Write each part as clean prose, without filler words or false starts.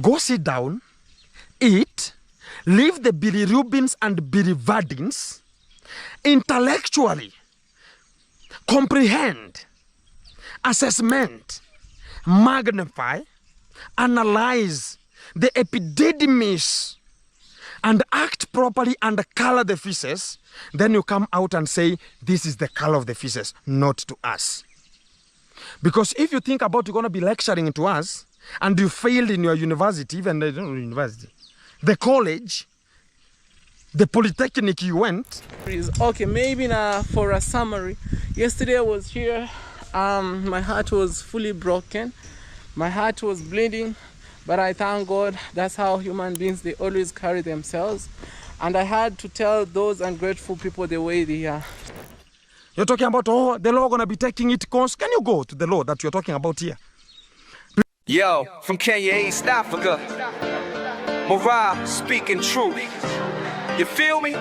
Go sit down, eat, leave the bilirubins and biliverdins, intellectually comprehend, assessment, magnify, analyze the epididymis, and act properly and color the feces, then you come out and say, this is the color of the feces, not to us. Because if you think about you're going to be lecturing to us, and you failed in your university, even the university, the college, the polytechnic you went. Okay, maybe now for a summary. Yesterday I was here, my heart was fully broken, my heart was bleeding, but I thank God. That's how human beings, they always carry themselves. And I had to tell those ungrateful people the way they are. You're talking about, oh, the law gonna be taking it course. Can you go to the law that you're talking about here? Yo, from Kenya, East Africa, MORAA speaking truth. You feel me?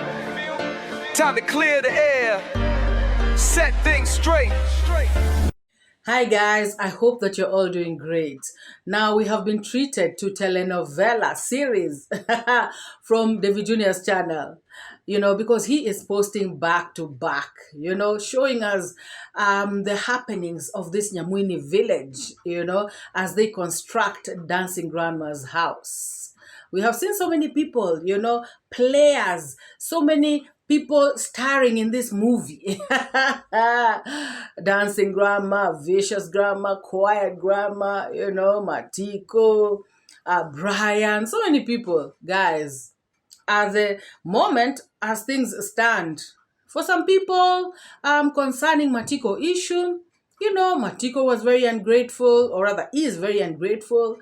Time to clear the air, set things straight. Hi guys, I hope that you're all doing great. Now we have been treated to telenovela series from davyjnr's channel, because he is posting back to back, showing us the happenings of this Nyamwini village, as they construct Dancing Grandma's house. We have seen so many people, players, so many people starring in this movie. Dancing Grandma, Vicious Grandma, Quiet Grandma, Matiko, Brian, so many people. Guys, at the moment, as things stand, for some people concerning Matiko issue, Matiko was very ungrateful, or rather is very ungrateful.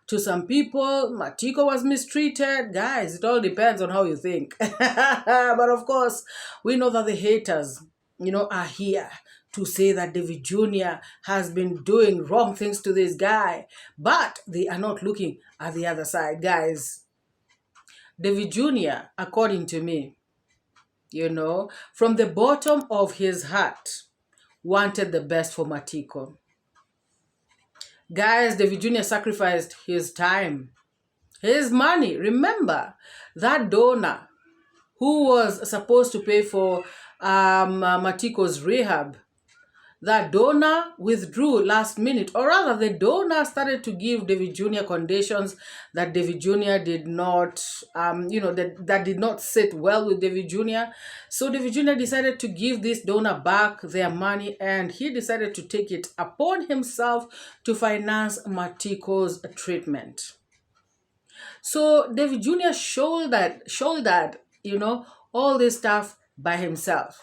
To some people, Matiko was mistreated. Guys, it all depends on how you think. But of course, we know that the haters, are here to say that davyjnr has been doing wrong things to this guy. But they are not looking at the other side. Guys, davyjnr, according to me, from the bottom of his heart, wanted the best for Matiko. Guys, davyjnr sacrificed his time, his money. Remember, that donor who was supposed to pay for Matiko's rehab, that donor withdrew last minute, or rather the donor started to give davyjnr conditions that davyjnr did not, that did not sit well with davyjnr. So davyjnr decided to give this donor back their money, and he decided to take it upon himself to finance Matiko's treatment. So davyjnr shouldered, all this stuff by himself.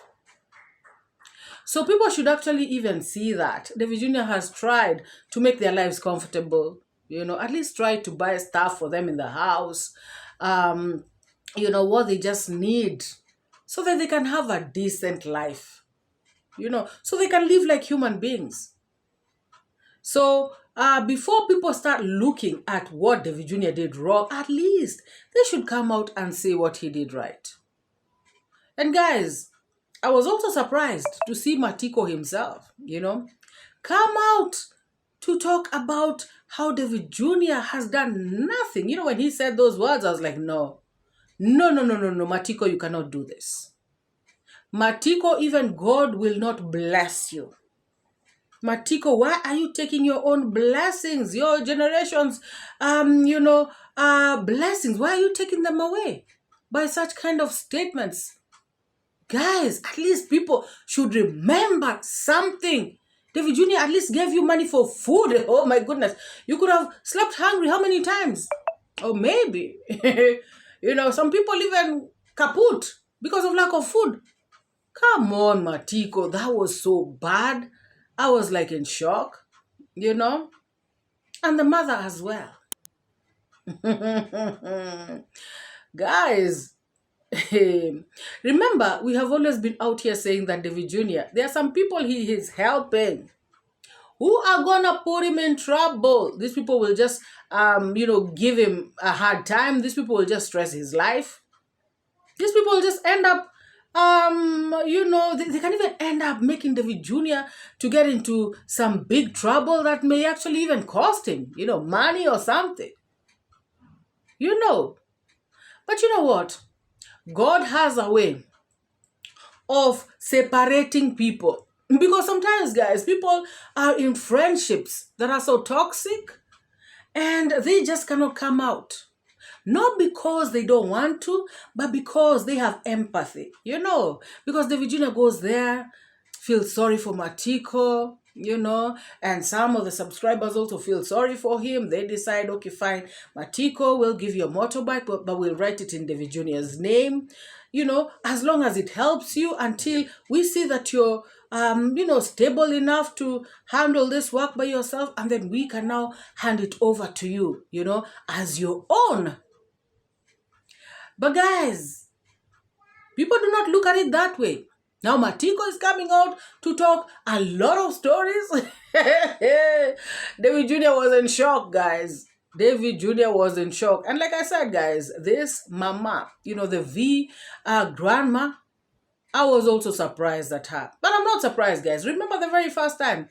So people should actually even see that davyjnr has tried to make their lives comfortable, at least try to buy stuff for them in the house, what they just need so that they can have a decent life, so they can live like human beings. So before people start looking at what davyjnr did wrong, at least they should come out and say what he did right. And guys, I was also surprised to see Matiko himself, come out to talk about how davyjnr has done nothing. When he said those words, I was like, no, Matiko, you cannot do this. Matiko, even God will not bless you. Matiko, why are you taking your own blessings, your generation's, blessings? Why are you taking them away by such kind of statements? Guys, at least people should remember something. davyjnr at least gave you money for food. Oh my goodness. You could have slept hungry how many times? Or maybe, some people even kaput because of lack of food. Come on, Matiko. That was so bad. I was like in shock, and the mother as well. Guys, remember, we have always been out here saying that davyjnr, there are some people he is helping who are gonna put him in trouble. These people will just, give him a hard time. These people will just stress his life. These people will just end up, they can even end up making davyjnr to get into some big trouble that may actually even cost him, money or something. You know. But you know what? God has a way of separating people. Because sometimes, guys, people are in friendships that are so toxic and they just cannot come out. Not because they don't want to, but because they have empathy. You know, because davyjnr goes there, feels sorry for Matiko, you know, and some of the subscribers also feel sorry for him. They decide, okay, fine, Matiko will give you a motorbike, but we'll write it in davyjnr's name, you know, as long as it helps you until we see that you're, you know, stable enough to handle this work by yourself, and then we can now hand it over to you, you know, as your own. But guys, people do not look at it that way. Now Matiko is coming out to talk a lot of stories. davyjnr was in shock, guys. davyjnr was in shock. And like I said, guys, this mama, you know, the V grandma, I was also surprised at her. But I'm not surprised, guys. Remember the very first time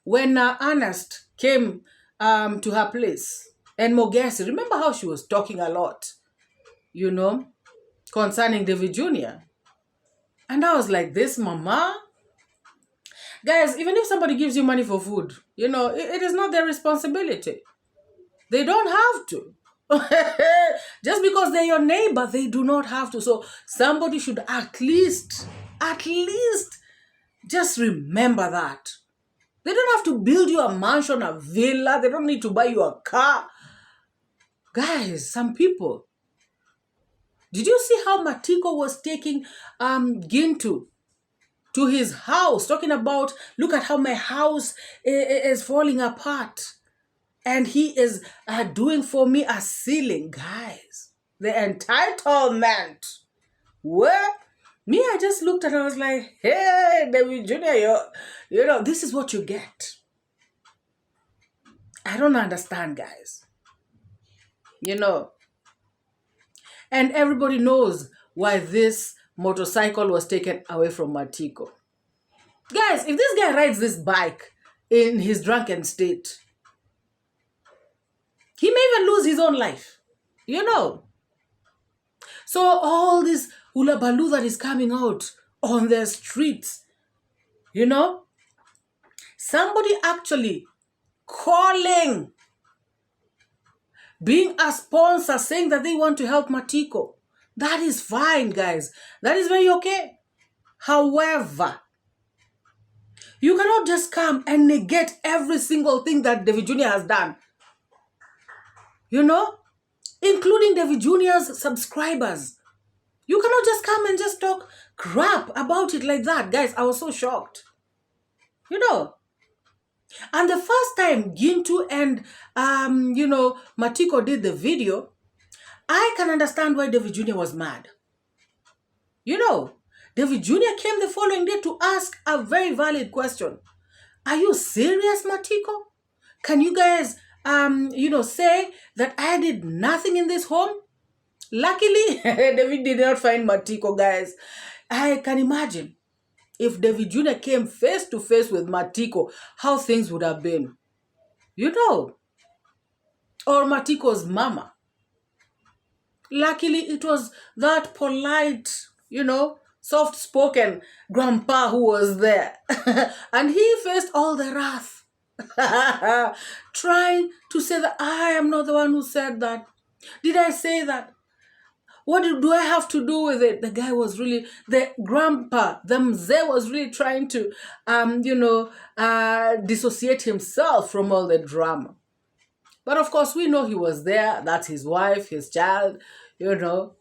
when Ernest came to her place and Mogesi, remember how she was talking a lot, you know, concerning davyjnr? And I was like, this mama? Guys, even if somebody gives you money for food, you know, it is not their responsibility. They don't have to. Just because they're your neighbor, they do not have to. So somebody should at least just remember that. They don't have to build you a mansion, a villa. They don't need to buy you a car. Guys, some people. Did you see how Matiko was taking Gintu to his house, talking about, look at how my house is falling apart. And he is doing for me a ceiling. Guys, the entitlement. Well, me, I just looked and I was like, hey, davyjnr, you know, this is what you get. I don't understand, guys. You know. And everybody knows why this motorcycle was taken away from Matiko. Guys, if this guy rides this bike in his drunken state, he may even lose his own life. You know. So all this hula baloo that is coming out on the streets, you know, somebody actually calling, being a sponsor, saying that they want to help Matiko. That is fine, guys. That is very okay. However, you cannot just come and negate every single thing that davyjnr has done. You know, including davyjnr's subscribers. You cannot just come and just talk crap about it like that. Guys, I was so shocked. You know. And the first time Gintu and, you know, Matiko did the video, I can understand why davyjnr was mad. You know, davyjnr came the following day to ask a very valid question. Are you serious, Matiko? Can you guys, you know, say that I did nothing in this home? Luckily, David did not find Matiko, guys. I can imagine if davyjnr came face to face with Matiko, how things would have been. You know, or Matiko's mama. Luckily, it was that polite, you know, soft-spoken grandpa who was there. And he faced all the wrath. Trying to say that I am not the one who said that. Did I say that? What do I have to do with it? The guy was really, the grandpa, the Messier was really trying to, you know, dissociate himself from all the drama. But of course, we know he was there. That's his wife, his child, you know.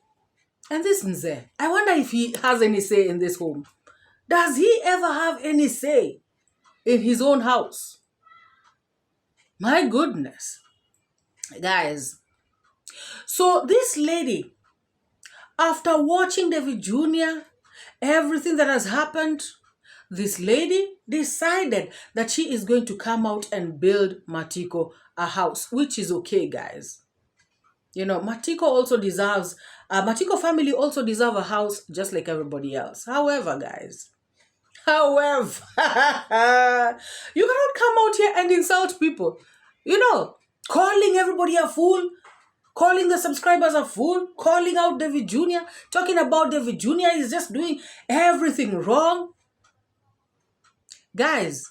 And this Messier, I wonder if he has any say in this home. Does he ever have any say in his own house? My goodness. Guys. So this lady, after watching davyjnr, everything that has happened, this lady decided that she is going to come out and build Matiko a house, which is okay, guys. You know, Matiko also deserves, Matiko family also deserve a house just like everybody else. However, guys, you cannot come out here and insult people. You know, calling everybody a fool. calling the subscribers a fool, calling out davyjnr, talking about davyjnr is just doing everything wrong. Guys,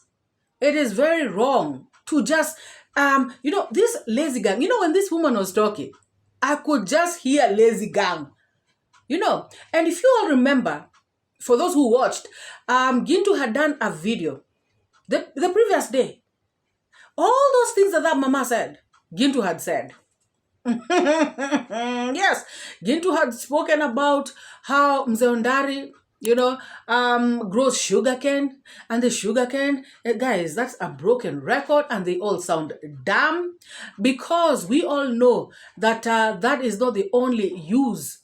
it is very wrong to just, this lazy gang. When this woman was talking, I could just hear lazy gang. And if you all remember, for those who watched, Gintu had done a video the previous day. All those things that mama said, Gintu had said. Yes, Gintu had spoken about how Mzee grows sugarcane, and the sugarcane, guys, that's a broken record, and they all sound dumb, because we all know that that is not the only use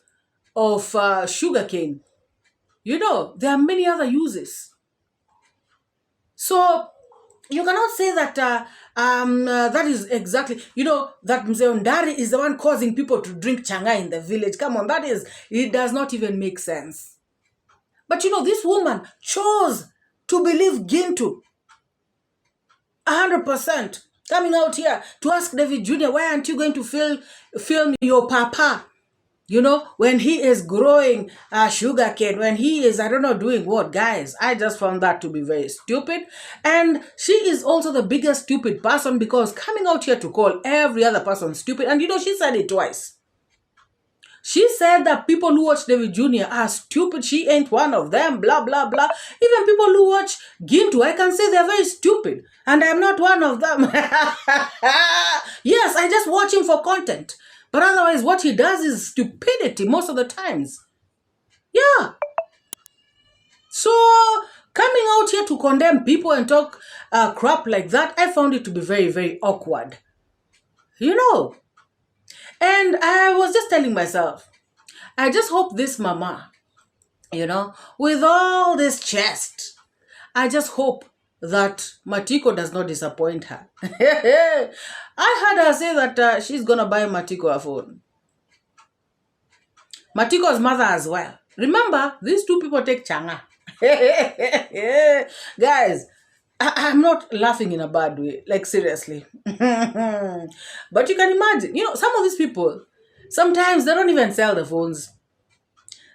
of sugarcane. There are many other uses. So you cannot say that that is exactly, that Mzee is the one causing people to drink changa in the village. Come on, it does not even make sense. But this woman chose to believe Gintu 100%, coming out here to ask davyjnr, why aren't you going to film your papa? When he is growing sugarcane, when he is, I don't know, doing what. Guys, I just found that to be very stupid. And she is also the biggest stupid person, because coming out here to call every other person stupid, and she said it twice. She said that people who watch davyjnr are stupid. She ain't one of them, blah, blah, blah. Even people who watch Gintu, I can say they're very stupid, and I'm not one of them. Yes, I just watch him for content. But otherwise, what he does is stupidity most of the times. Yeah. So, coming out here to condemn people and talk crap like that, I found it to be very, very awkward. And I was just telling myself, I just hope this mama, with all this chest, I just hope that Matiko does not disappoint her. I heard her say that she's going to buy Matiko a phone. Matiko's mother as well. Remember, these two people take changa. Guys, I'm not laughing in a bad way. Like, seriously. But you can imagine, some of these people, sometimes they don't even sell the phones.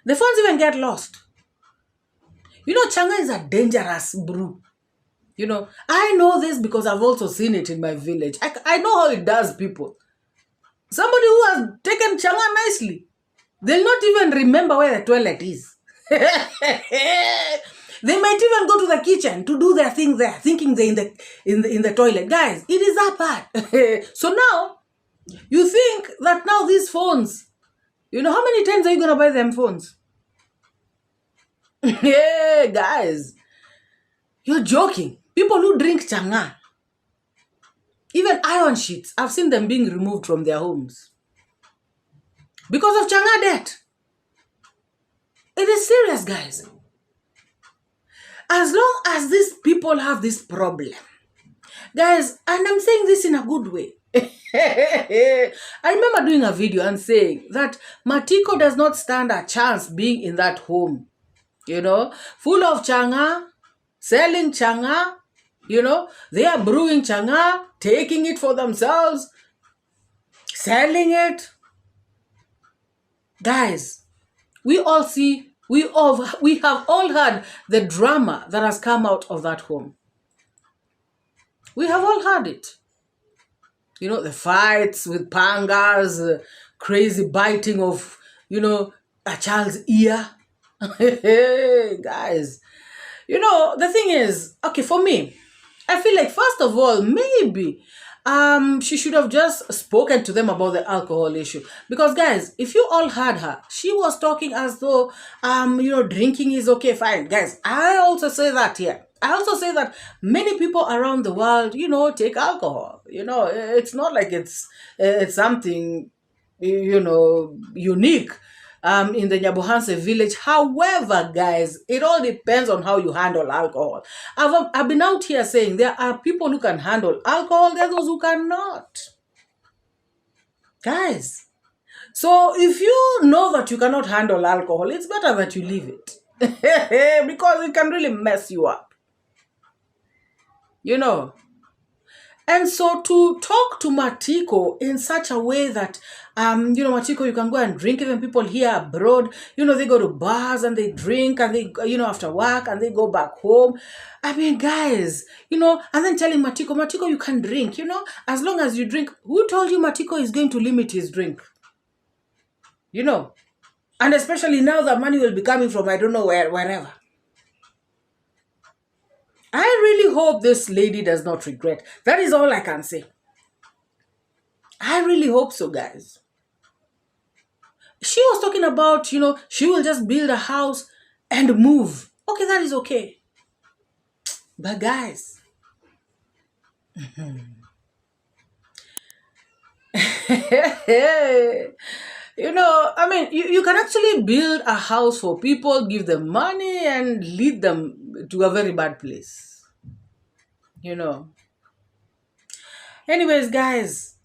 The phones even get lost. Changa is a dangerous brew. I know this because I've also seen it in my village. I know how it does people. Somebody who has taken changa nicely, they'll not even remember where the toilet is. They might even go to the kitchen to do their thing there, thinking they're in the toilet. Guys, it is that bad. So now, you think that now these phones, how many times are you going to buy them phones? Yeah, guys, you're joking. People who drink changa, even iron sheets, I've seen them being removed from their homes because of changa debt. It is serious, guys. As long as these people have this problem, guys, and I'm saying this in a good way. I remember doing a video and saying that Matiko does not stand a chance being in that home, full of changa, selling changa, they are brewing changa, taking it for themselves, selling it. Guys, we have all heard the drama that has come out of that home. We have all heard it. The fights with pangas, crazy biting of, a child's ear. Guys, the thing is, okay, for me, I feel like, first of all, maybe she should have just spoken to them about the alcohol issue. Because, guys, if you all heard her, she was talking as though, drinking is okay, fine. Guys, I also say that here. I also say that many people around the world, take alcohol. It's not like it's something, unique in the Nyabohanse village. However, guys, it all depends on how you handle alcohol. I've been out here saying there are people who can handle alcohol, there are those who cannot. Guys, so if you know that you cannot handle alcohol, it's better that you leave it. Because it can really mess you up. And so to talk to Matiko in such a way that, Matiko, you can go and drink. Even people here abroad, they go to bars and they drink and they, after work and they go back home. I mean, guys, and then telling Matiko, you can drink, as long as you drink. Who told you Matiko is going to limit his drink? And especially now that money will be coming from, I don't know wherever. I really hope this lady does not regret. That is all I can say. I really hope so, guys. She was talking about, she will just build a house and move. Okay, that is okay. But guys, you can actually build a house for people, give them money, and lead them to a very bad place. Anyways, guys,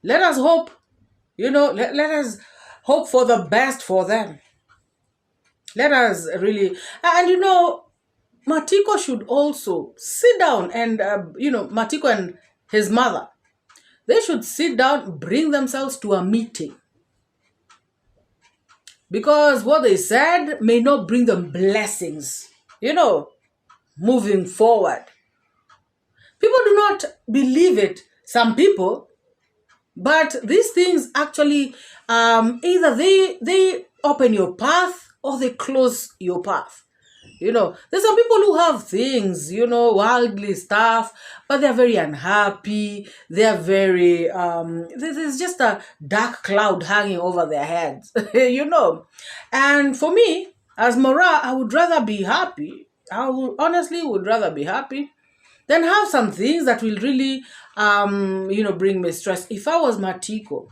let us hope, let us hope for the best for them. Let us really, and Matiko should also sit down and, Matiko and his mother, they should sit down, bring themselves to a meeting. Because what they said may not bring them blessings, moving forward. People do not believe it, some people, but these things actually, either they open your path or they close your path. There's some people who have things, worldly stuff, but they're very unhappy. They're very, there's just a dark cloud hanging over their heads, And for me, as MORAA, I would rather be happy. Honestly would rather be happy than have some things that will really, bring me stress. If I was Matiko,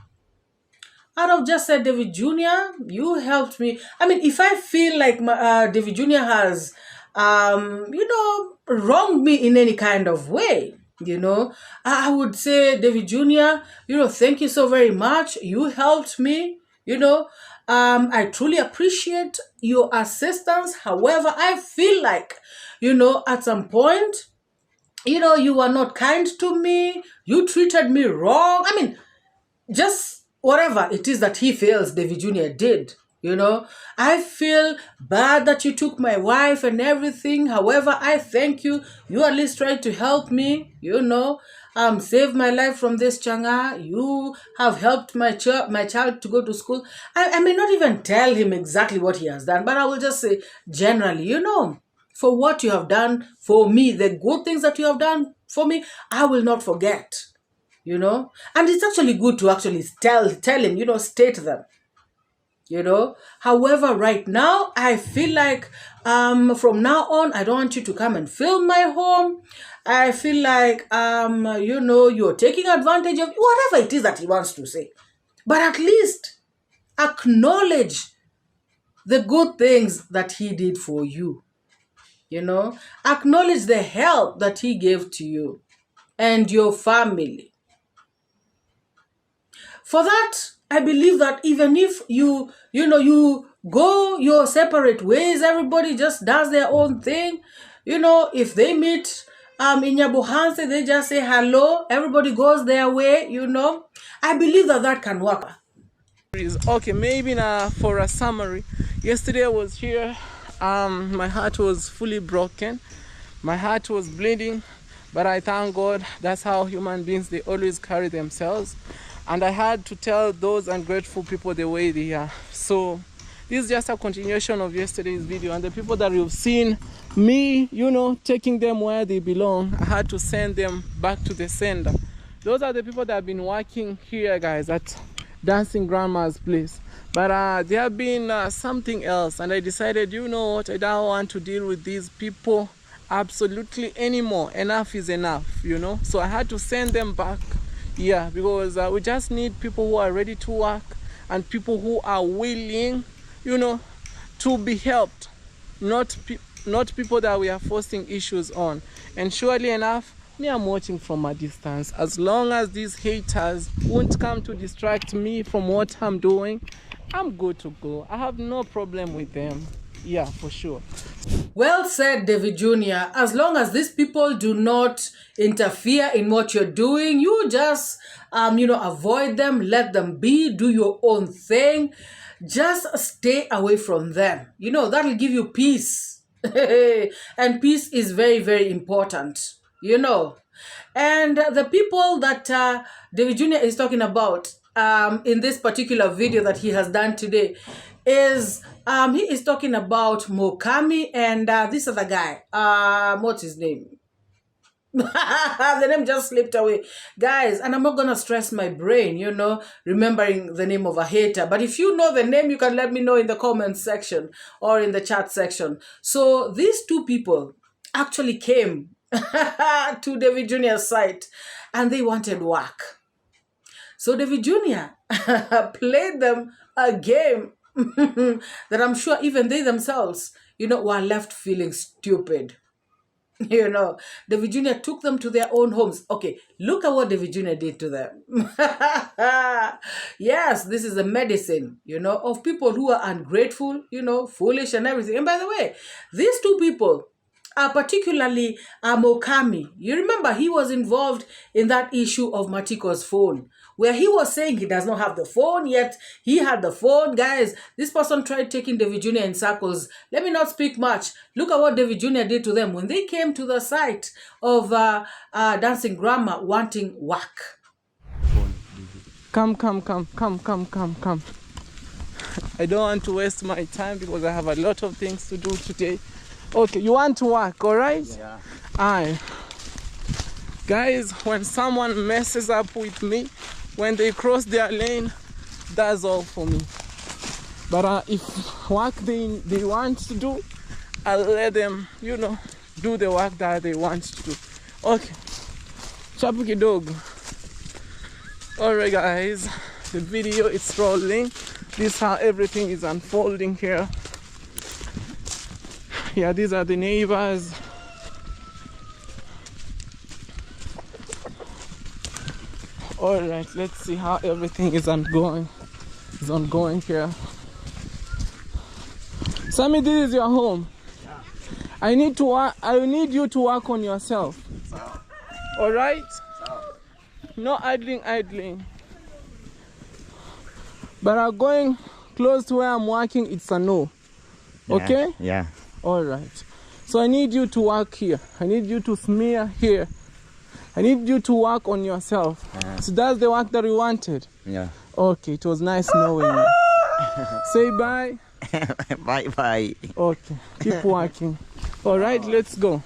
I'd have just said, davyjnr, you helped me. If I feel like davyjnr has, wronged me in any kind of way, I would say, davyjnr, thank you so very much. You helped me, I truly appreciate your assistance. However, I feel like, at some point, you were not kind to me. You treated me wrong. Just whatever it is that he feels davyjnr did, I feel bad that you took my wife and everything. However, I thank you. You at least tried to help me, save my life from this changa. You have helped my child to go to school. I may not even tell him exactly what he has done, but I will just say generally, for what you have done for me, the good things that you have done for me, I will not forget. And it's actually good to actually tell him, state them, However, right now, I feel like from now on, I don't want you to come and film my home. I feel like, you're taking advantage of whatever it is that he wants to say. But at least acknowledge the good things that he did for you, Acknowledge the help that he gave to you and your family. For that, I believe that even if you go your separate ways, everybody just does their own thing. If they meet in Nyabuhanse, they just say hello, everybody goes their way, I believe that can work. Okay, maybe now for a summary. Yesterday I was here, my heart was fully broken. My heart was bleeding, but I thank God. That's how human beings, they always carry themselves. And I had to tell those ungrateful people the way they are. So this is just a continuation of yesterday's video. And the people that you've seen me, taking them where they belong, I had to send them back to the sender. Those are the people that have been working here, guys, at Dancing Grandma's place. But there have been something else. And I decided, you know what, I don't want to deal with these people absolutely anymore. Enough is enough, So I had to send them back. Yeah, because we just need people who are ready to work and people who are willing, to be helped, not people that we are forcing issues on. And surely enough, me, I'm watching from a distance. As long as these haters won't come to distract me from what I'm doing, I'm good to go. I have no problem with them. Yeah, for sure. Well said, David Jr. As long as these people do not interfere in what you're doing, you just, avoid them, let them be, do your own thing. Just stay away from them. That'll give you peace. And peace is very, very important, And the people that David Jr. is talking about in this particular video that he has done today is he is talking about Mokami and this other guy. What's his name? The name just slipped away, guys, and I'm not gonna stress my brain, remembering the name of a hater. But if you know the name, you can let me know in the comments section or in the chat section. So these two people actually came to David Jr.'s site and they wanted work. So David Jr. played them a game that I'm sure even they themselves, were left feeling stupid. David Jr. took them to their own homes. Okay, look at what David Jr. did to them. Yes, this is a medicine, of people who are ungrateful, foolish and everything. And by the way, these two people, particularly Mokami, you remember he was involved in that issue of Matiko's phone, where he was saying he does not have the phone, yet he had the phone. Guys, this person tried taking David Jr. in circles. Let me not speak much. Look at what David Jr. did to them when they came to the site of Dancing Grandma wanting work. Come. I don't want to waste my time because I have a lot of things to do today. Okay, you want to work, all right? Yeah. Aye. Guys, when someone messes up with me, when they cross their lane, that's all for me. But if work they want to do, I'll let them, do the work that they want to do. Okay. Chapu kidogo. Alright guys, the video is rolling. This is how everything is unfolding here. Yeah, these are the neighbors. All right, let's see how everything is ongoing here. Sammy, this is your home. Yeah. I need you to work on yourself. All right? No idling. But I'm going close to where I'm working, it's a no. Okay? Yeah. All right. So I need you to work here. I need you to smear here. I need you to work on yourself. So that's the work that we wanted. Yeah. Okay, it was nice knowing you. Say bye. Bye. Okay, keep working. All right, let's go.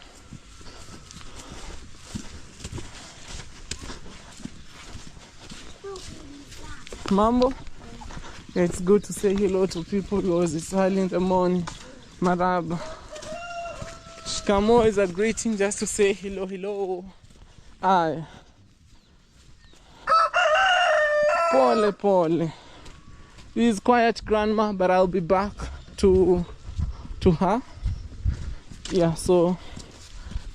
Mambo? Yeah, it's good to say hello to people because it's early in the morning. Maraba. Shikamo is a greeting just to say hello. Aye. Pole. This is quiet grandma, but I'll be back to her. Yeah, so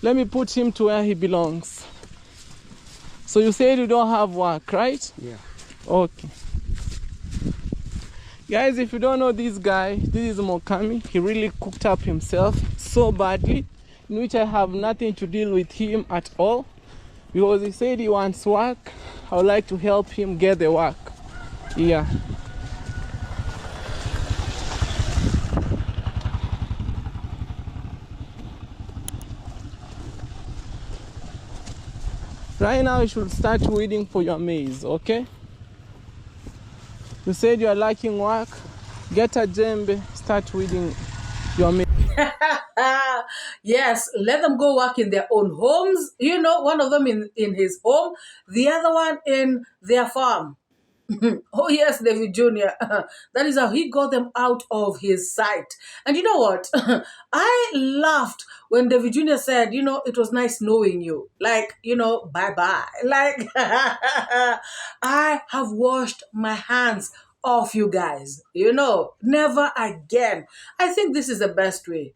let me put him to where he belongs. So you said you don't have work, right? Yeah. Okay. Guys, if you don't know this guy, this is Mokami. He really cooked up himself so badly, in which I have nothing to deal with him at all. Because he said he wants work, I would like to help him get the work. Yeah. Right now you should start weeding for your maize, okay? You said you are lacking work, get a djembe, start weeding your maize. Yes, let them go work in their own homes. One of them in his home, the other one in their farm. Oh yes, David Jr. That is how he got them out of his sight. And you know what? I laughed when David Jr. said, it was nice knowing you. Like, bye-bye. Like, I have washed my hands off you guys. Never again. I think this is the best way.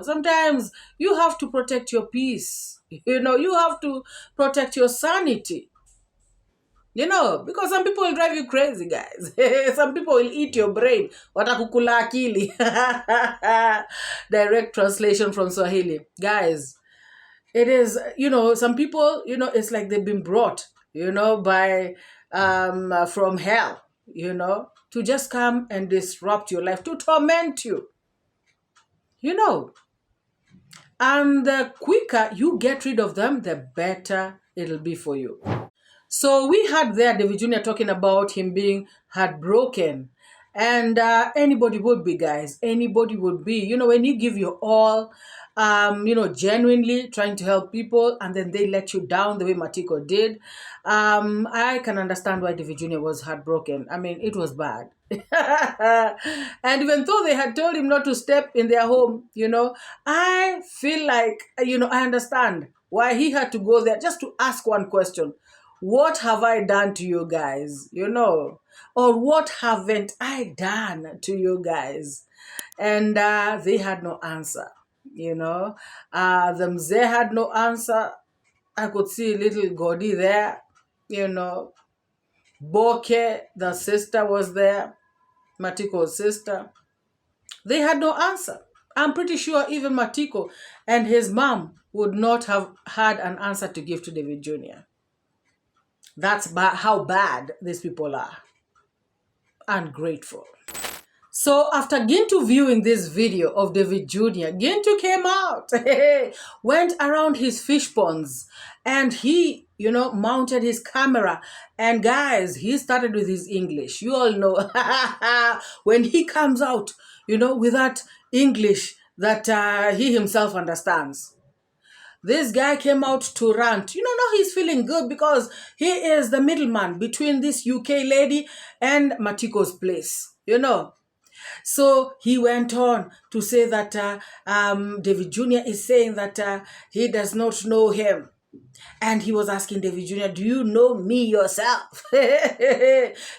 Sometimes you have to protect your peace. You have to protect your sanity. You know, because some people will drive you crazy, guys. Some people will eat your brain. Watakukula akili. Direct translation from Swahili. Guys, it is, you know, some people, you know, it's like they've been brought, you know, by, from hell, you know, to just come and disrupt your life, to torment you, you know. And the quicker you get rid of them, the better it'll be for you. So we had there David Jr. talking about him being heartbroken. And anybody would be, guys. Anybody would be. You know, when you give your all, you know, genuinely trying to help people, and then they let you down the way Matiko did, I can understand why David Jr. was heartbroken. I mean, it was bad. And even though they had told him not to step in their home, you know, I feel like, you know, I understand why he had to go there just to ask one question. What have I done to you guys? You know, or what haven't I done to you guys? And they had no answer, you know. The Mzee had no answer. I could see little Godi there, you know. Boke, the sister, was there, Matiko's sister. They had no answer. I'm pretty sure even Matiko and his mom would not have had an answer to give to David Jr. That's how bad these people are. Ungrateful. So after Gintu viewing this video of David Jr., Gintu came out, went around his fish ponds, and he, you know, mounted his camera. And guys, he started with his English. You all know when he comes out, you know, with that English that he himself understands. This guy came out to rant. You know, now he's feeling good because he is the middleman between this UK lady and Matiko's place, you know. So he went on to say that David Jr. is saying that he does not know him. And he was asking David Jr., do you know me yourself?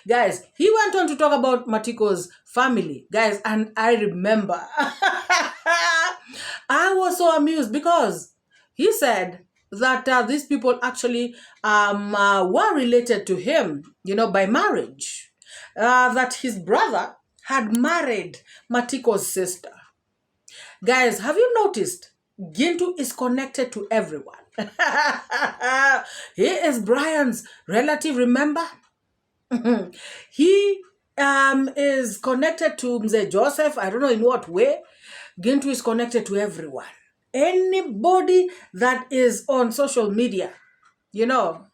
Guys, he went on to talk about Matiko's family. Guys, and I remember, I was so amused because he said that these people actually were related to him, you know, by marriage. That his brother had married Matiko's sister. Guys, have you noticed? Gintu is connected to everyone. He is Brian's relative, remember? He is connected to Mzee Joseph. I don't know in what way. Gintu is connected to everyone. Anybody that is on social media, you know,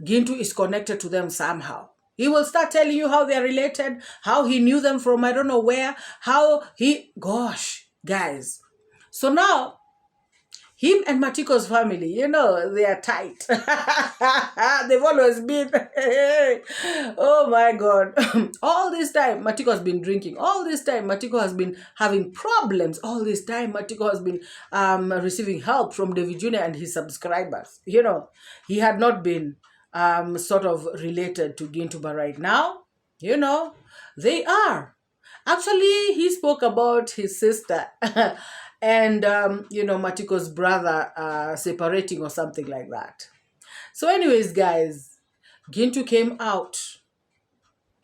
Gintu is connected to them somehow. He will start telling you how they're related, how he knew them from I don't know where, how he, gosh, guys. So now, him and Matiko's family, you know, they are tight. They've always been. Oh my God. All this time, Matiko has been drinking. All this time, Matiko has been having problems. All this time, Matiko has been receiving help from David Jr. and his subscribers. You know, he had not been sort of related to Gintu, but right now, you know, they are. Actually, he spoke about his sister and, you know, Matiko's brother separating or something like that. So anyways, guys, Gintu came out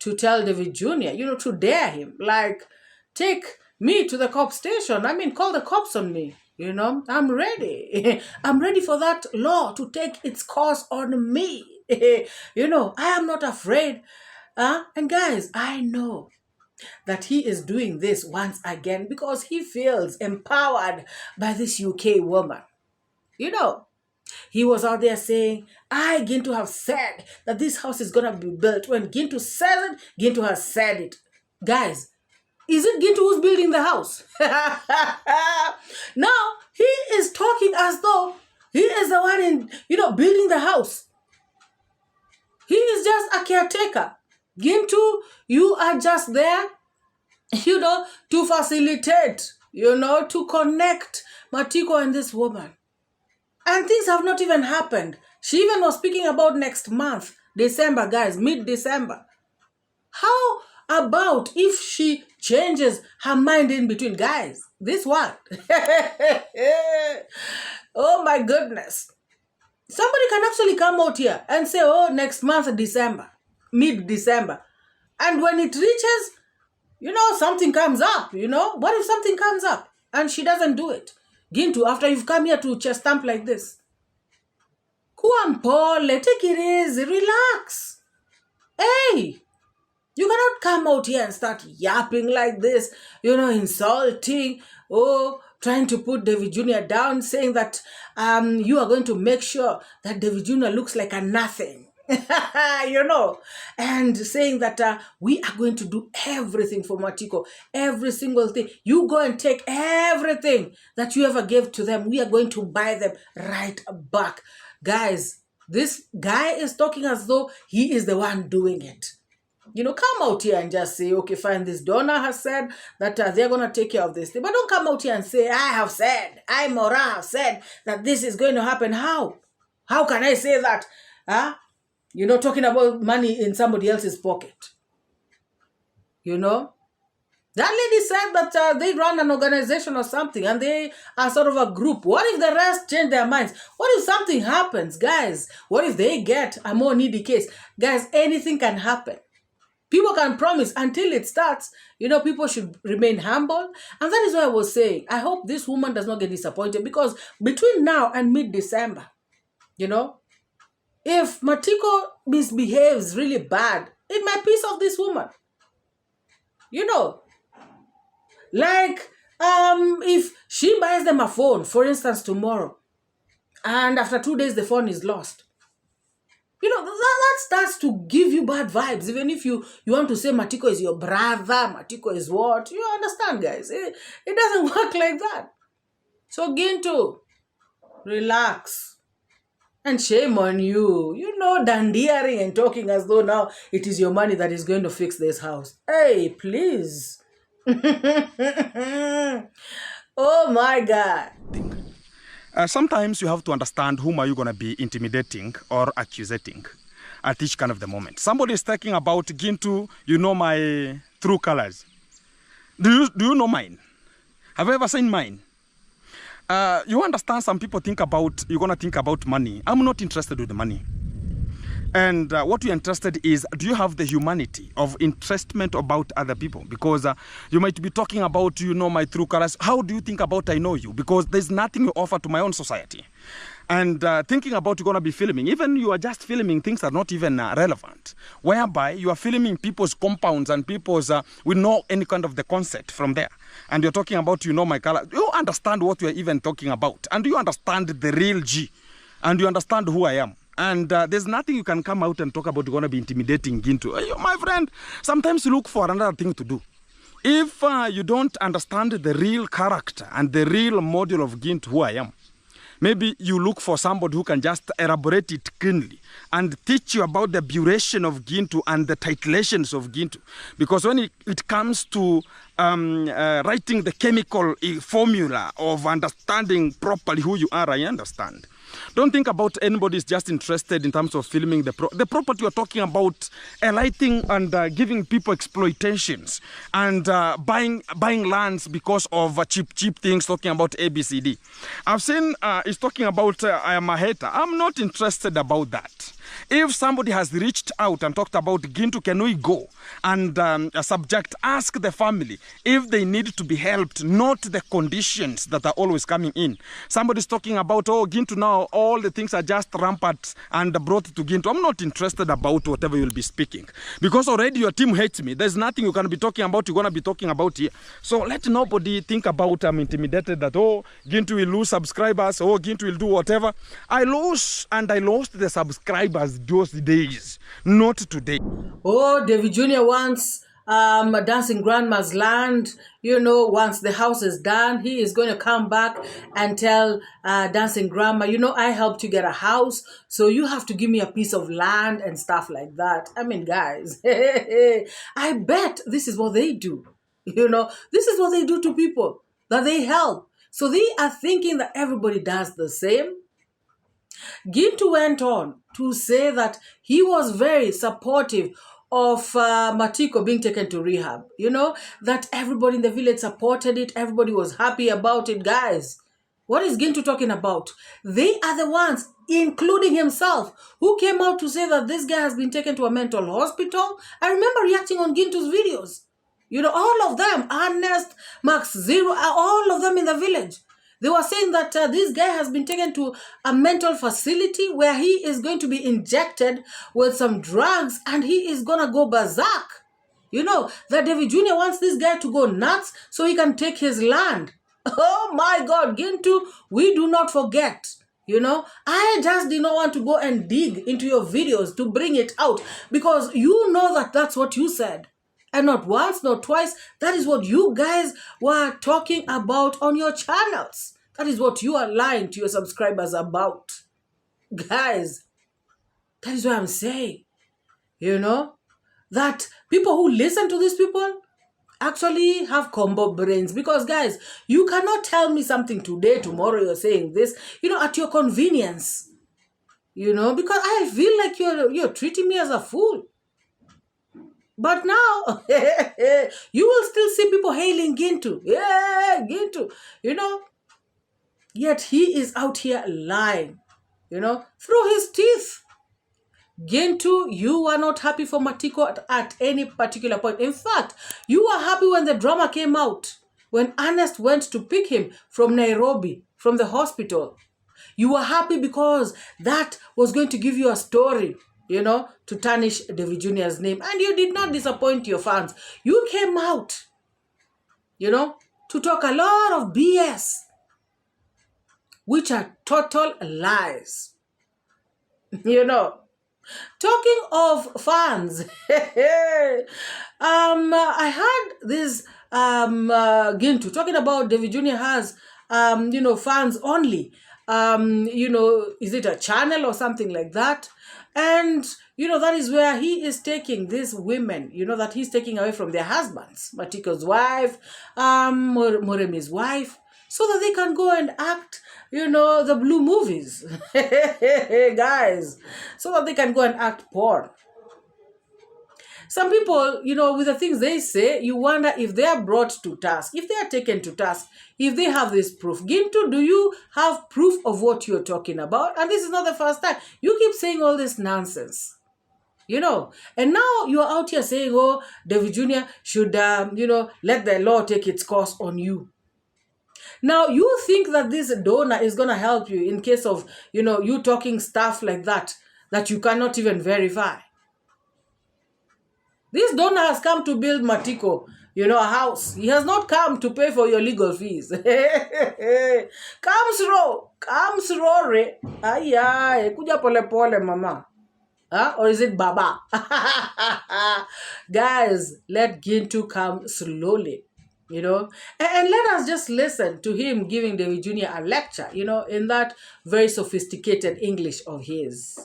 to tell David Jr., you know, to dare him, like, take me to the cop station. I mean, call the cops on me. You know, I'm ready. I'm ready for that law to take its course on me. You know, I am not afraid. And guys, I know that he is doing this once again because he feels empowered by this UK woman. You know, he was out there saying, I, Gintu, have said that this house is going to be built. When Gintu says it, Gintu has said it. Guys, is it Gintu who's building the house? Now, he is talking as though he is the one in, you know, building the house. He is just a caretaker. Gintu, you are just there, you know, to facilitate, you know, to connect Matiko and this woman. And things have not even happened. She even was speaking about next month, December, guys, mid-December. How about if she changes her mind in between? Guys, this one. Oh my goodness. Somebody can actually come out here and say, oh, next month, December, mid-December. And when it reaches, something comes up, What if something comes up and she doesn't do it? Gintu, after you've come here to chest stamp like this, Kuampole, take it easy, relax. Hey, you cannot come out here and start yapping like this, insulting, trying to put Davyjnr down, saying that you are going to make sure that Davyjnr looks like a nothing, and saying that we are going to do everything for Matiko, every single thing. You go and take everything that you ever gave to them. We are going to buy them right back. Guys, this guy is talking as though he is the one doing it. Come out here and just say, okay, fine, this donor has said that they're going to take care of this thing. But don't come out here and say, MORAA have said that this is going to happen. How? How can I say that? Talking about money in somebody else's pocket. That lady said that they run an organization or something and they are sort of a group. What if the rest change their minds? What if something happens, guys? What if they get a more needy case? Guys, anything can happen. People can promise until it starts. People should remain humble. And that is why I was saying, I hope this woman does not get disappointed, because between now and mid-December, if Matiko misbehaves really bad, it might piss off this woman. Like, if she buys them a phone, for instance, tomorrow, and after 2 days the phone is lost, that starts to give you bad vibes. Even if you want to say Matiko is your brother, Matiko is what, you understand, guys. It doesn't work like that. So Gintu, relax. And shame on you. Dandiering and talking as though now it is your money that is going to fix this house. Hey, please. Oh my God. Sometimes you have to understand whom are you going to be intimidating or accusing at each kind of the moment. Somebody is talking about Gintu, my true colors. Do you know mine? Have you ever seen mine? You understand, some people you're going to think about money. I'm not interested with the money. And what you're interested is, do you have the humanity of interestment about other people? Because you might be talking about, my true colors. How do you think about I know you? Because there's nothing you offer to my own society. And thinking about you're going to be filming, even you are just filming things that are not even relevant, whereby you are filming people's compounds and people's, we know any kind of the concept from there. And you're talking about, my color. You understand what you're even talking about. And you understand the real G. And you understand who I am. And there's nothing you can come out and talk about. You're going to be intimidating Gintu. My friend, sometimes you look for another thing to do. If you don't understand the real character and the real model of Gintu, who I am, maybe you look for somebody who can just elaborate it cleanly and teach you about the duration of Gintu and the titulations of Gintu. Because when it comes to writing the chemical formula of understanding properly who you are, I understand. Don't think about anybody is just interested in terms of filming the property. You're talking about alighting and giving people exploitations and buying lands because of cheap things, talking about ABCD. I've seen he's talking about I am a hater. I'm not interested about that. If somebody has reached out and talked about Gintu, can we go and ask the family if they need to be helped, not the conditions that are always coming in. Somebody's talking about, Gintu now, all the things are just rampant and brought to Gintu. I'm not interested about whatever you'll be speaking, because already your team hates me. There's nothing you can be talking about, you're going to be talking about here. So let nobody think about I'm intimidated that, Gintu will lose subscribers, Gintu will do whatever. I lost the subscribers those days, not today. Davyjnr wants Dancing Grandma's land. Once the house is done, he is going to come back and tell Dancing Grandma, I helped you get a house, so you have to give me a piece of land and stuff like that. I mean, guys, I bet this is what they do. This is what they do to people that they help. So they are thinking that everybody does the same. Gintu went on to say that he was very supportive of Matiko being taken to rehab. That everybody in the village supported it. Everybody was happy about it, guys. What is Gintu talking about? They are the ones, including himself, who came out to say that this guy has been taken to a mental hospital. I remember reacting on Gintu's videos. You know, all of them, Ernest, Max Zero, all of them in the village. They were saying that this guy has been taken to a mental facility where he is going to be injected with some drugs and he is going to go berserk. You know, that David Jr. wants this guy to go nuts so he can take his land. Oh my God, Gintu, we do not forget. You know, I just did not want to go and dig into your videos to bring it out because you know that that's what you said. And not once, not twice. That is what you guys were talking about on your channels. That is what you are lying to your subscribers about. Guys, that is what I'm saying. You know, that people who listen to these people actually have combo brains. Because guys, you cannot tell me something today, tomorrow you're saying this, you know, at your convenience. You know, because I feel like you're treating me as a fool. But now, you will still see people hailing Gintu. Yeah, Gintu, you know. Yet he is out here lying, you know, through his teeth. Gintu, you are not happy for Matiko at any particular point. In fact, you were happy when the drama came out. When Ernest went to pick him from Nairobi, from the hospital. You were happy because that was going to give you a story, you know, to tarnish David Jr.'s name. And you did not disappoint your fans. You came out, you know, to talk a lot of BS, which are total lies. You know, talking of fans, I heard this Gintu talking about David Jr. has, you know, fans only. You know, is it a channel or something like that? And, you know, that is where he is taking these women, you know, that he's taking away from their husbands, Matiko's wife, Moremi's wife, so that they can go and act, you know, the blue movies. Guys, so that they can go and act porn. Some people, you know, with the things they say, you wonder if they are brought to task, if they are taken to task, if they have this proof. Gintu, do you have proof of what you're talking about? And this is not the first time. You keep saying all this nonsense, you know. And now you are out here saying, oh, David Jr. should, you know, let the law take its course on you. Now, you think that this donor is going to help you in case of, you know, you talking stuff like that you cannot even verify. This donor has come to build Matiko, you know, a house. He has not come to pay for your legal fees. Come slow, re. Ay, kuja pole pole, mama. Huh? Or is it Baba? Guys, let Gintu come slowly, you know. And let us just listen to him giving David Jr. a lecture, you know, in that very sophisticated English of his.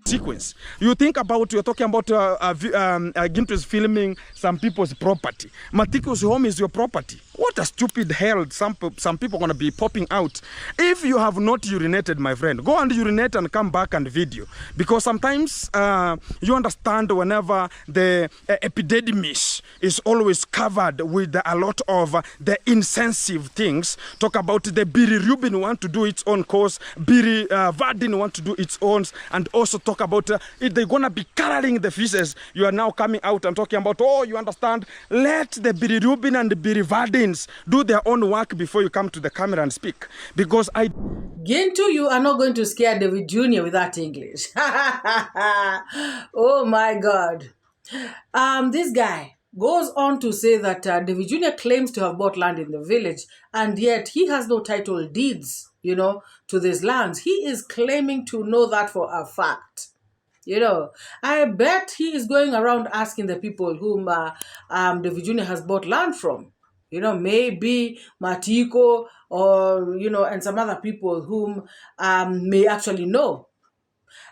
Sequence. You think about, you're talking about Gintu is filming some people's property. Matiko's home is your property. What a stupid hell some people are going to be popping out. If you have not urinated, my friend, go and urinate and come back and video. Because sometimes you understand whenever the epididymis is always covered with a lot of the insensitive things. Talk about the bilirubin want to do its own course, 𝐕𝐈𝐃𝐄 want to do its own, and also talk about if they're going to be coloring the feces. You are now coming out and talking about, oh, you understand, let the bilirubin and the 𝐕𝐈𝐃𝐄 do their own work before you come to the camera and speak. Because Gintu, you are not going to scare David Jr. with that English. Oh my God. This guy goes on to say that David Jr. claims to have bought land in the village, and yet he has no title deeds, you know, to these lands. He is claiming to know that for a fact. You know, I bet he is going around asking the people whom David Jr. has bought land from. You know, maybe Matiko or, you know, and some other people whom may actually know.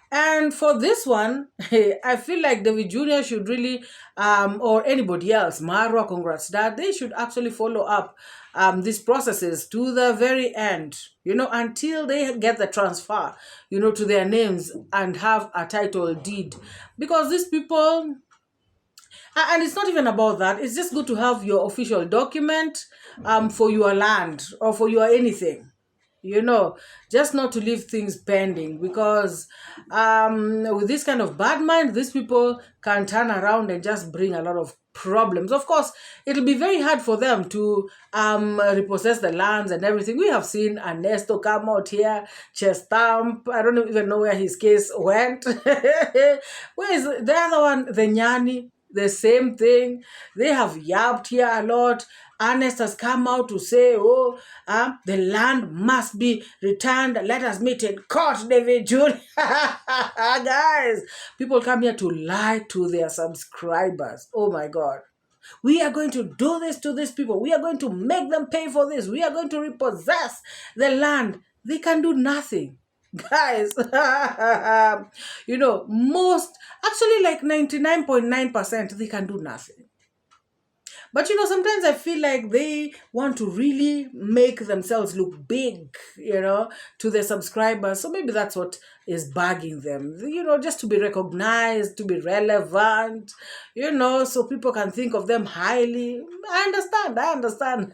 And for this one, I feel like David Jr. should really, or anybody else, Marwa, congrats, that they should actually follow up these processes to the very end, you know, until they get the transfer, you know, to their names and have a title deed. Because these people, and it's not even about that, it's just good to have your official document for your land or for your anything. just not to leave things pending, because with this kind of bad mind, these people can turn around and just bring a lot of problems. Of course, it'll be very hard for them to repossess the lands and everything. We have seen Ernesto come out here, chest thump. I don't even know where his case went. Where is the other one? The Nyani, the same thing. They have yapped here a lot. Ernest has come out to say, the land must be returned. Let us meet in court, davyjnr. Guys, people come here to lie to their subscribers. Oh my God. We are going to do this to these people. We are going to make them pay for this. We are going to repossess the land. They can do nothing. Guys, most, actually like 99.9%, they can do nothing. But sometimes I feel like they want to really make themselves look big, to their subscribers. So maybe that's what is bugging them, just to be recognized, to be relevant, so people can think of them highly. I understand.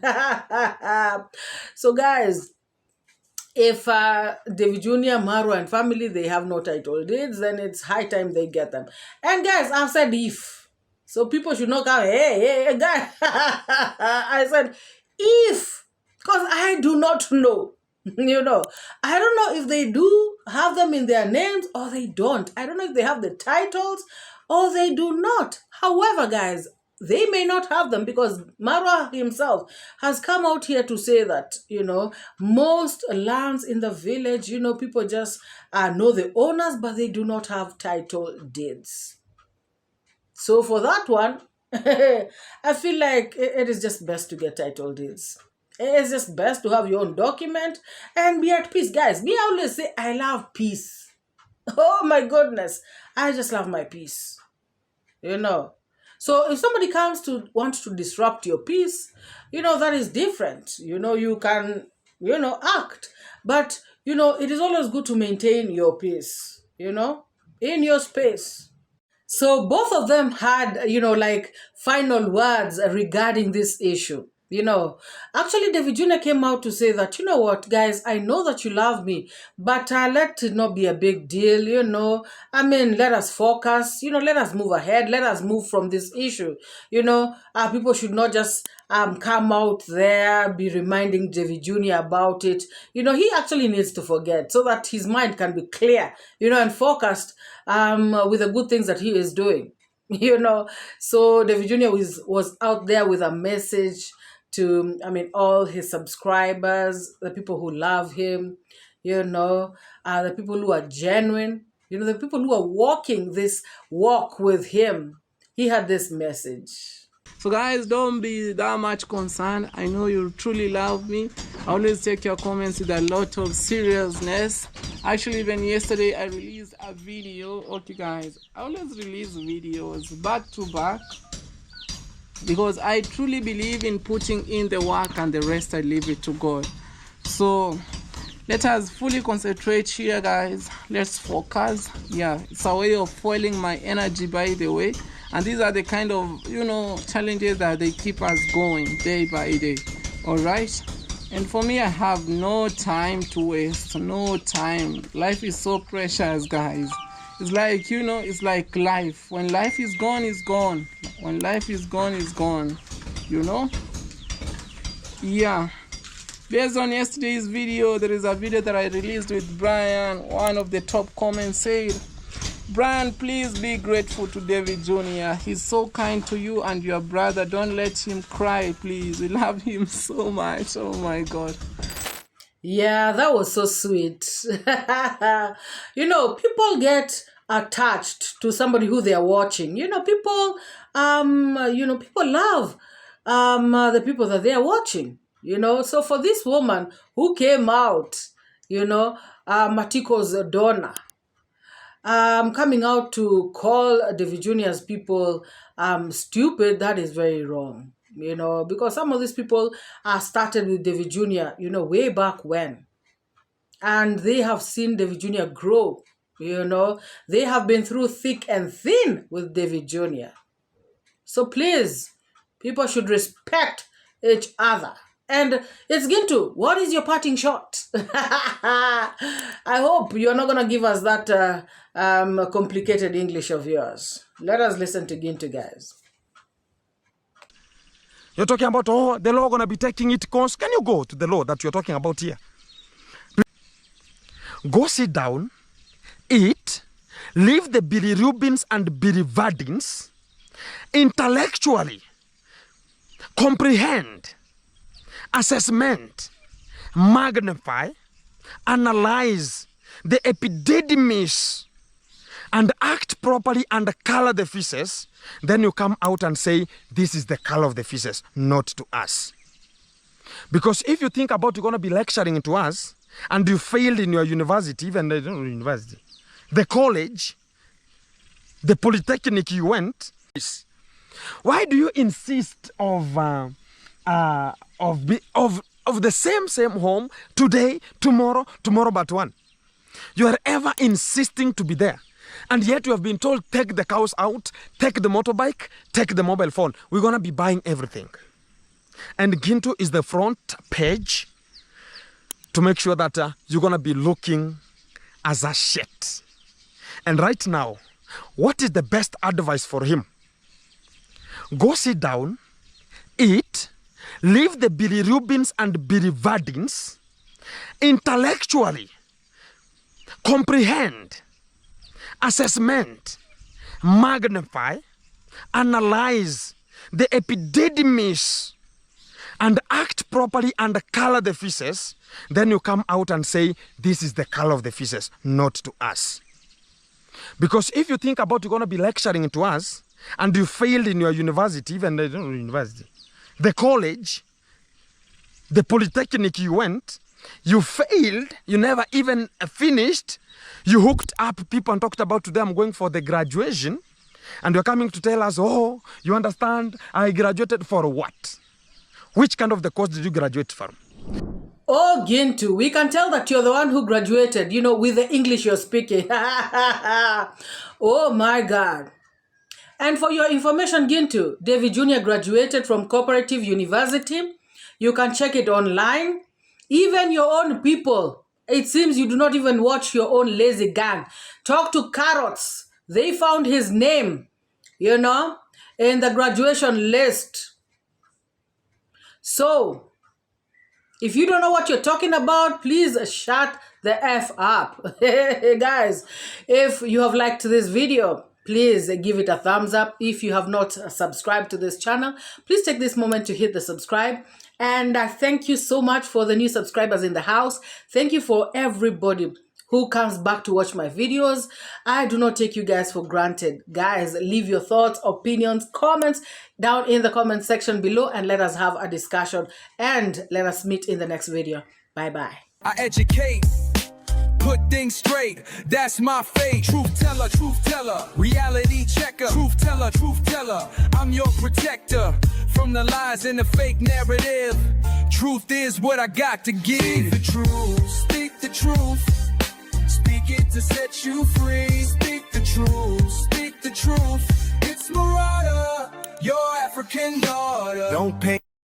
So guys, if davyjnr, Marwa, and family, they have no title deeds, then it's high time they get them. And guys, I've said if. So people should not come, hey, guy. I said, if, because I do not know, I don't know if they do have them in their names or they don't. I don't know if they have the titles or they do not. However, guys, they may not have them, because Marwa himself has come out here to say that, most lands in the village, people just know the owners, but they do not have title deeds. So for that one, I feel like it is just best to get title deeds. It's just best to have your own document and be at peace. Guys, me always say, I love peace. Oh my goodness. I just love my peace. So if somebody wants to disrupt your peace, that is different. You can, act. But, it is always good to maintain your peace, in your space. So both of them had, like final words regarding this issue. Actually, davyjnr came out to say that, what, guys, I know that you love me, but let it not be a big deal, let us focus, let us move ahead, let us move from this issue. People should not just come out there, be reminding davyjnr about it. He actually needs to forget so that his mind can be clear, and focused with the good things that he is doing. So davyjnr was out there with a message to, all his subscribers, the people who love him, the people who are genuine, the people who are walking this walk with him. He had this message. So guys, don't be that much concerned. I know you truly love me. I always take your comments with a lot of seriousness. Actually, even yesterday I released a video. Okay guys, I always release videos back to back, because I truly believe in putting in the work, and the rest I leave it to God. So let us fully concentrate here, guys. Let's focus. Yeah, it's a way of fueling my energy, by the way. And these are the kind of, challenges that they keep us going day by day. All right? And for me, I have no time to waste. No time. Life is so precious, guys. It's like, it's like life. When life is gone, it's gone. When life is gone, it's gone. Yeah. Based on yesterday's video, there is a video that I released with Brian. One of the top comments said, Brian, please be grateful to davyjnr. He's so kind to you and your brother. Don't let him cry, please. We love him so much. Oh my God. Yeah, that was so sweet. People get attached to somebody who they are watching. People love the people that they are watching. So for this woman who came out, Matiko's donor, coming out to call davyjnr's people stupid, that is very wrong. Because some of these people started with davyjnr, way back when. And they have seen davyjnr grow, They have been through thick and thin with davyjnr. So please, people should respect each other And it's Gintu. What is your parting shot? I hope you're not going to give us that complicated English of yours. Let us listen to Gintu, guys. You're talking about, oh, the law going to be taking its course. Can you go to the law that you're talking about here? Go sit down, eat, leave the bilirubins and biliverdins, intellectually comprehend, assessment, magnify, analyze the epididymis, and act properly and color the feces, then you come out and say, this is the color of the feces, not to us. Because if you think about you're going to be lecturing to us, and you failed in your university, even the university, the college, the polytechnic you went, why do you insist of the same home today, tomorrow but one? You are ever insisting to be there. And yet you have been told, take the cows out, take the motorbike, take the mobile phone. We're going to be buying everything. And Gintu is the front page to make sure that you're going to be looking as a shit. And right now, what is the best advice for him? Go sit down, eat, leave the bilirubins and biliverdins, intellectually comprehend, assessment, magnify, analyze the epididymis, and act properly and color the feces, then you come out and say, this is the color of the feces, not to us. Because if you think about you're going to be lecturing to us, and you failed in your university, even the university, the college, the polytechnic you went, you failed, you never even finished, you hooked up people and talked about today I'm going for the graduation, and you're coming to tell us, oh, you understand, I graduated for what? Which kind of the course did you graduate from? Oh, Gintu, we can tell that you're the one who graduated, with the English you're speaking. Oh my God. And for your information, Gintu, David Jr. graduated from Cooperative University. You can check it online. Even your own people, it seems you do not even watch your own lazy gang. Talk to Carrots. They found his name, in the graduation list. So, if you don't know what you're talking about, please shut the F up. Hey guys, if you have liked this video, please give it a thumbs up. If you have not subscribed to this channel, please take this moment to hit the subscribe. And I thank you so much for the new subscribers in the house. Thank you for everybody who comes back to watch my videos. I do not take you guys for granted. Guys, leave your thoughts, opinions, comments down in the comment section below, and let us have a discussion, and let us meet in the next video. Bye-bye. I educate, put things straight, that's my fate. Truth teller, reality checker. Truth teller, I'm your protector from the lies and the fake narrative. Truth is what I got to give. Speak the truth, speak the truth. Speak it to set you free. Speak the truth, speak the truth. It's MORAA, your African daughter. Don't pay